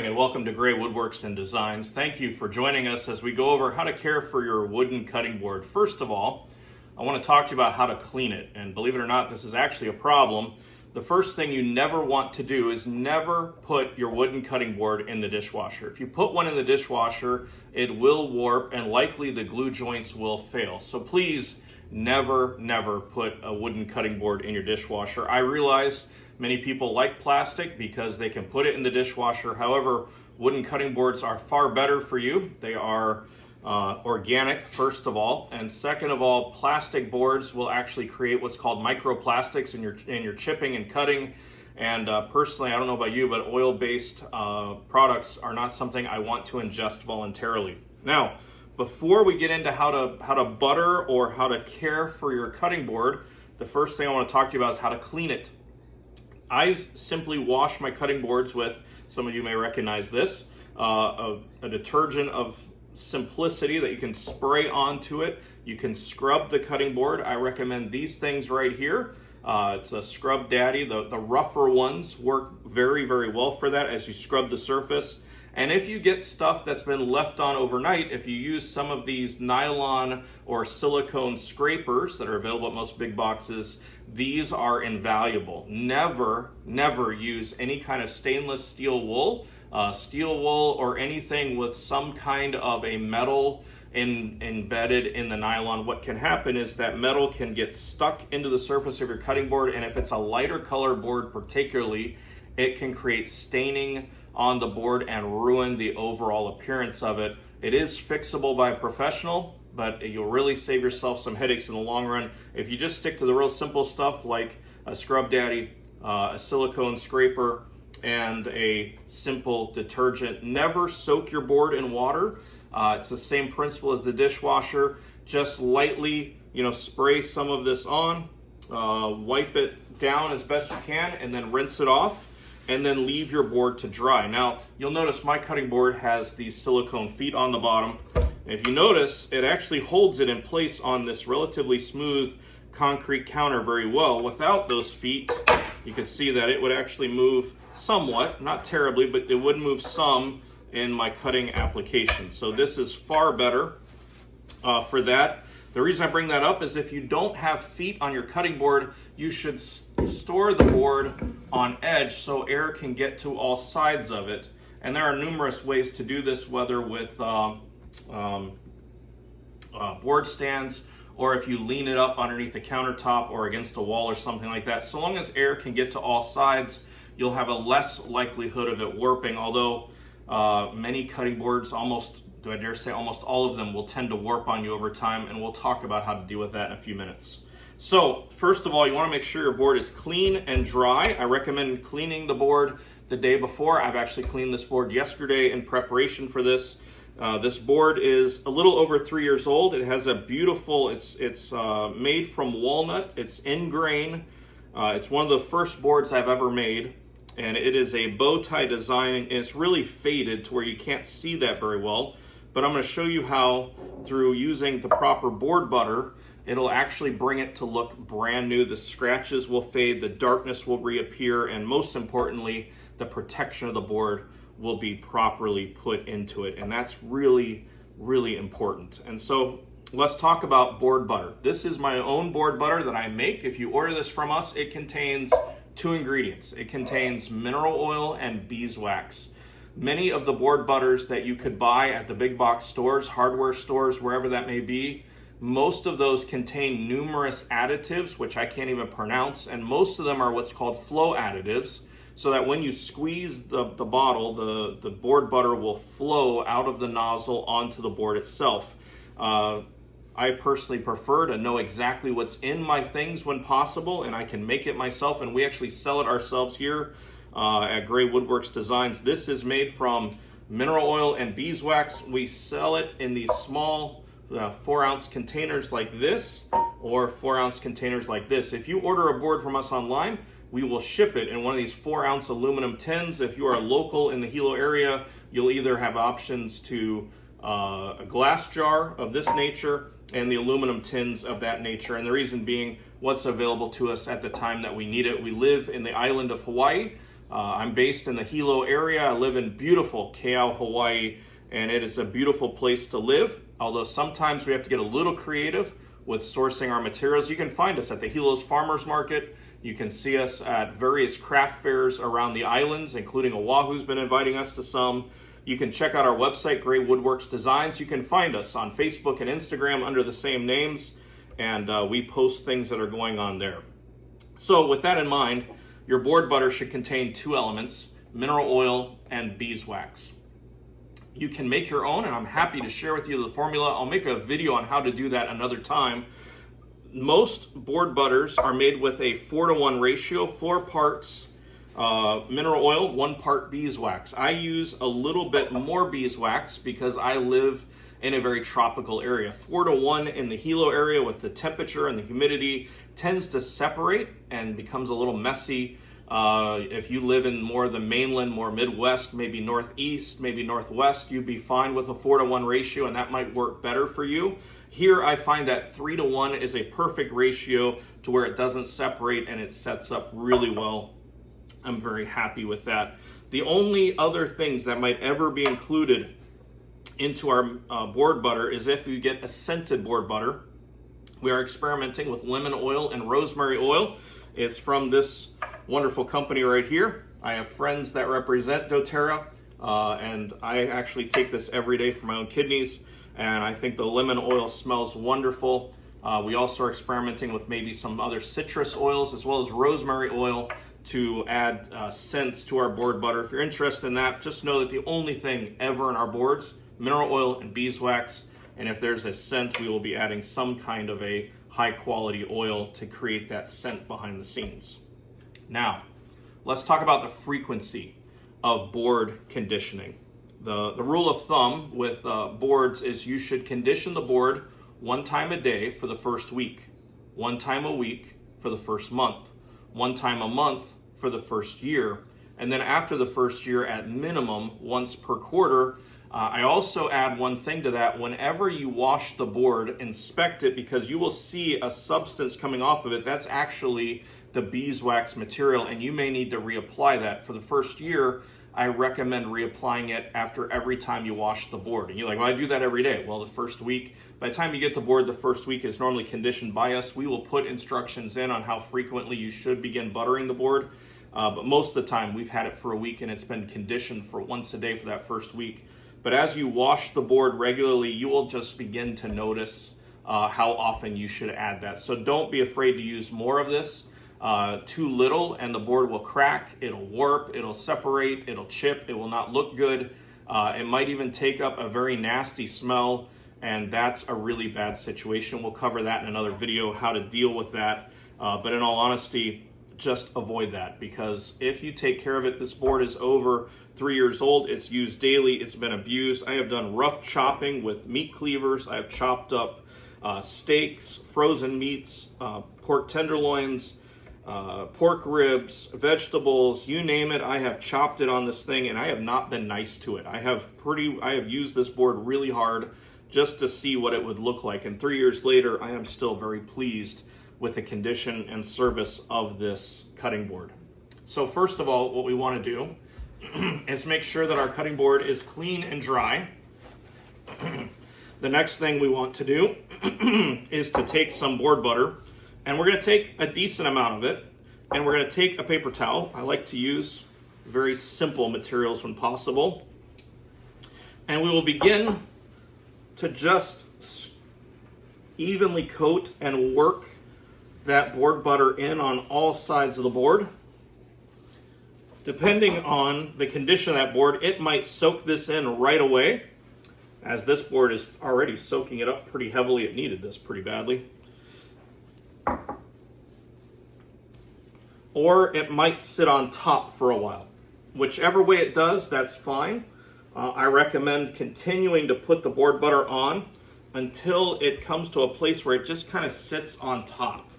and welcome to Gray Woodworks and Designs. Thank you for joining us as we go over how to care for your wooden cutting board. First of all, I want to talk to you about how to clean it. And believe it or not, this is actually a problem. The first thing you never want to do is never put your wooden cutting board in the dishwasher. If you put one in the dishwasher, it will warp and likely the glue joints will fail. So please never put a wooden cutting board in your dishwasher. I realize many people like plastic because they can put it in the dishwasher. However, wooden cutting boards are far better for you. They are organic, first of all, and second of all, plastic boards will actually create what's called microplastics in your chipping and cutting. And personally, I don't know about you, but oil-based products are not something I want to ingest voluntarily. Now, before we get into how to butter or how to care for your cutting board, the first thing I want to talk to you about is how to clean it. I simply wash my cutting boards with, some of you may recognize this, a detergent of simplicity that you can spray onto it. You can scrub the cutting board. I recommend these things right here. It's a Scrub Daddy. The rougher ones work very well for that as you scrub the surface. And if you get stuff that's been left on overnight, if you use some of these nylon or silicone scrapers that are available at most big boxes, these are invaluable. Never use any kind of stainless steel wool, or anything with some kind of a metal embedded in the nylon. What can happen is that metal can get stuck into the surface of your cutting board, and if it's a lighter color board particularly, it can create staining on the board and ruin the overall appearance of it. It is fixable by a professional, but you'll really save yourself some headaches in the long run if you just stick to the real simple stuff like a Scrub Daddy, a silicone scraper, and a simple detergent. Never soak your board in water. It's the same principle as the dishwasher. Just lightly, spray some of this on, wipe it down as best you can, and then rinse it off, and then leave your board to dry. Now, you'll notice my cutting board has these silicone feet on the bottom. And if you notice, it actually holds it in place on this relatively smooth concrete counter very well. Without those feet, you can see that it would actually move somewhat, not terribly, but it would move some in my cutting application. So this is far better for that. The reason I bring that up is if you don't have feet on your cutting board, you should store the board on edge so air can get to all sides of it. And there are numerous ways to do this, whether with board stands, or if you lean it up underneath the countertop or against a wall or something like that. So long as air can get to all sides, you'll have a less likelihood of it warping, although many cutting boards, almost all of them, will tend to warp on you over time, and we'll talk about how to deal with that in a few minutes. So first of all, you want to make sure your board is clean and dry. I recommend cleaning the board the day before. I've actually cleaned this board yesterday in preparation for this. This board is a little over 3 years old. It has a beautiful, it's made from walnut. It's in grain. It's one of the first boards I've ever made, and it is a bow tie design, and it's really faded to where you can't see that very well. But I'm going to show you how, through using the proper board butter, it'll actually bring it to look brand new. The scratches will fade, the darkness will reappear, and most importantly, the protection of the board will be properly put into it. And that's really important. And so let's talk about board butter. This is my own board butter that I make. If you order this from us, it contains 2 ingredients. It contains mineral oil and beeswax. Many of the board butters that you could buy at the big box stores, hardware stores, wherever that may be, most of those contain numerous additives, which I can't even pronounce, and most of them are what's called flow additives, so that when you squeeze the bottle, the board butter will flow out of the nozzle onto the board itself. I personally prefer to know exactly what's in my things when possible, and I can make it myself, and we actually sell it ourselves here at Gray Woodworks Designs. This is made from mineral oil and beeswax. We sell it in these small 4-ounce containers like this, or 4-ounce containers like this. If you order a board from us online, we will ship it in one of these 4-ounce aluminum tins. If you are local in the Hilo area, you'll either have options to a glass jar of this nature and the aluminum tins of that nature. And the reason being what's available to us at the time that we need it. We live in the island of Hawaii, I'm based in the Hilo area. I live in beautiful Keau, Hawaii, and it is a beautiful place to live. Although sometimes we have to get a little creative with sourcing our materials. You can find us at the Hilo's Farmers Market. You can see us at various craft fairs around the islands, including Oahu's been inviting us to some. You can check out our website, Gray Woodworks Designs. You can find us on Facebook and Instagram under the same names, and we post things that are going on there. So with that in mind, your board butter should contain 2 elements, mineral oil and beeswax. You can make your own, and I'm happy to share with you the formula. I'll make a video on how to do that another time. Most board butters are made with a 4-to-1 ratio, 4 parts mineral oil, 1 part beeswax. I use a little bit more beeswax because I live in a very tropical area. 4-to-1 in the Hilo area with the temperature and the humidity tends to separate and becomes a little messy. If you live in more of the mainland, more Midwest, maybe Northeast, maybe Northwest, you'd be fine with a 4-to-1 ratio, and that might work better for you. Here, I find that 3-to-1 is a perfect ratio to where it doesn't separate and it sets up really well. I'm very happy with that. The only other things that might ever be included into our board butter is if you get a scented board butter. We are experimenting with lemon oil and rosemary oil. It's from this wonderful company right here. I have friends that represent doTERRA, and I actually take this every day for my own kidneys, and I think the lemon oil smells wonderful. We also are experimenting with maybe some other citrus oils as well as rosemary oil to add scents to our board butter. If you're interested in that, just know that the only thing ever in our boards, mineral oil and beeswax, and if there's a scent, we will be adding some kind of a high quality oil to create that scent behind the scenes. Now, let's talk about the frequency of board conditioning. The rule of thumb with boards is you should condition the board 1 time a day for the first week, 1 time a week for the first month, 1 time a month for the first year, and then after the first year at minimum once per quarter. I also add one thing to that. Whenever you wash the board, inspect it, because you will see a substance coming off of it. That's actually the beeswax material, and you may need to reapply that. For the first year, I recommend reapplying it after every time you wash the board. And you're like, well, I do that every day. Well, the first week, by the time you get the board, the first week is normally conditioned by us. We will put instructions in on how frequently you should begin buttering the board. But most of the time, we've had it for a week, and it's been conditioned for once a day for that first week. But as you wash the board regularly, you will just begin to notice how often you should add that. So don't be afraid to use more of this. Too little and the board will crack, it'll warp, it'll separate, it'll chip, it will not look good. It might even take up a very nasty smell, and that's a really bad situation. We'll cover that in another video, how to deal with that. But in all honesty, just avoid that, because if you take care of it, this board is over 3 years old, it's used daily, it's been abused. I have done rough chopping with meat cleavers. I have chopped up steaks, frozen meats, pork tenderloins, pork ribs, vegetables, you name it. I have chopped it on this thing, and I have not been nice to it. I have used this board really hard just to see what it would look like. And 3 years later, I am still very pleased with the condition and service of this cutting board. So first of all, what we want to do is make sure that our cutting board is clean and dry. The next thing we want to do is to take some board butter, and we're going to take a decent amount of it, and we're going to take a paper towel. I like to use very simple materials when possible. And we will begin to just evenly coat and work that board butter in on all sides of the board. Depending on the condition of that board, it might soak this in right away. As this board is already soaking it up pretty heavily, it needed this pretty badly. Or it might sit on top for a while. Whichever way it does, that's fine. I recommend continuing to put the board butter on until it comes to a place where it just kind of sits on top.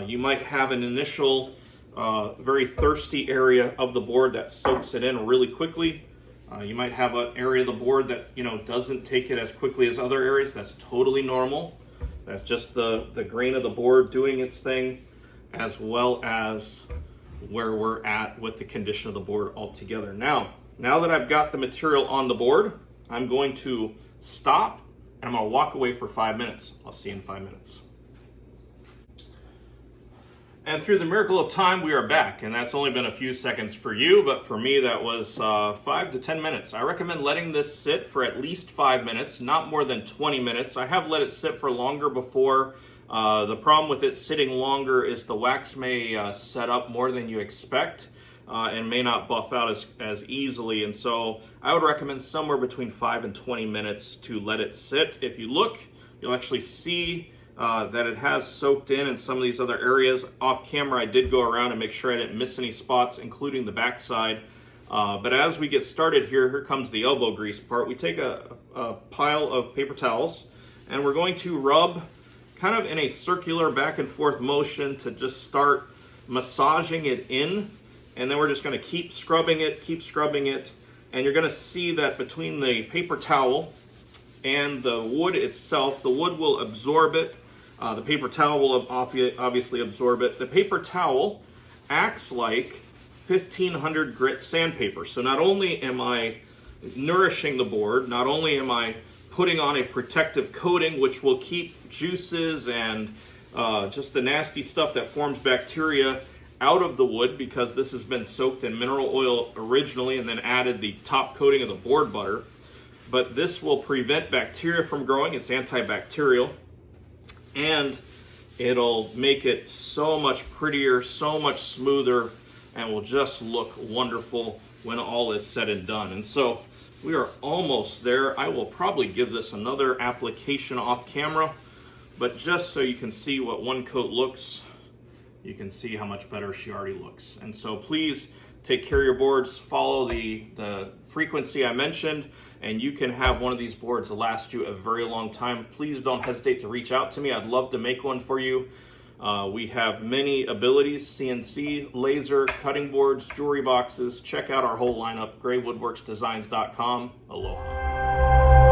You might have an initial very thirsty area of the board that soaks it in really quickly. You might have an area of the board that doesn't take it as quickly as other areas. That's totally normal. That's just the grain of the board doing its thing, as well as where we're at with the condition of the board altogether. Now that I've got the material on the board, I'm going to stop and I'm going to walk away for 5 minutes. I'll see you in 5 minutes. And through the miracle of time, we are back, and that's only been a few seconds for you, but for me that was 5 to 10 minutes. I recommend letting this sit for at least 5 minutes, not more than 20 minutes. I have let it sit for longer before. The problem with it sitting longer is the wax may set up more than you expect and may not buff out as easily, and so I would recommend somewhere between 5 and 20 minutes to let it sit. If you look, you'll actually see that it has soaked in some of these other areas. Off camera, I did go around and make sure I didn't miss any spots, including the backside. But as we get started here comes the elbow grease part. We take a pile of paper towels and we're going to rub kind of in a circular back and forth motion to just start massaging it in. And then we're just going to keep scrubbing it. And you're going to see that between the paper towel and the wood itself, the wood will absorb it. The paper towel will obviously absorb it. The paper towel acts like 1500 grit sandpaper. So not only am I nourishing the board, not only am I putting on a protective coating which will keep juices and just the nasty stuff that forms bacteria out of the wood, because this has been soaked in mineral oil originally and then added the top coating of the board butter. But this will prevent bacteria from growing. It's antibacterial. And it'll make it so much prettier, so much smoother, and will just look wonderful when all is said and done. And so we are almost there. I will probably give this another application off camera, but just so you can see what one coat looks, you can see how much better she already looks. And so please take care of your boards, follow the frequency I mentioned, and you can have one of these boards last you a very long time. Please don't hesitate to reach out to me. I'd love to make one for you. We have many abilities: CNC, laser, cutting boards, jewelry boxes. Check out our whole lineup, GrayWoodworksDesigns.com. Aloha.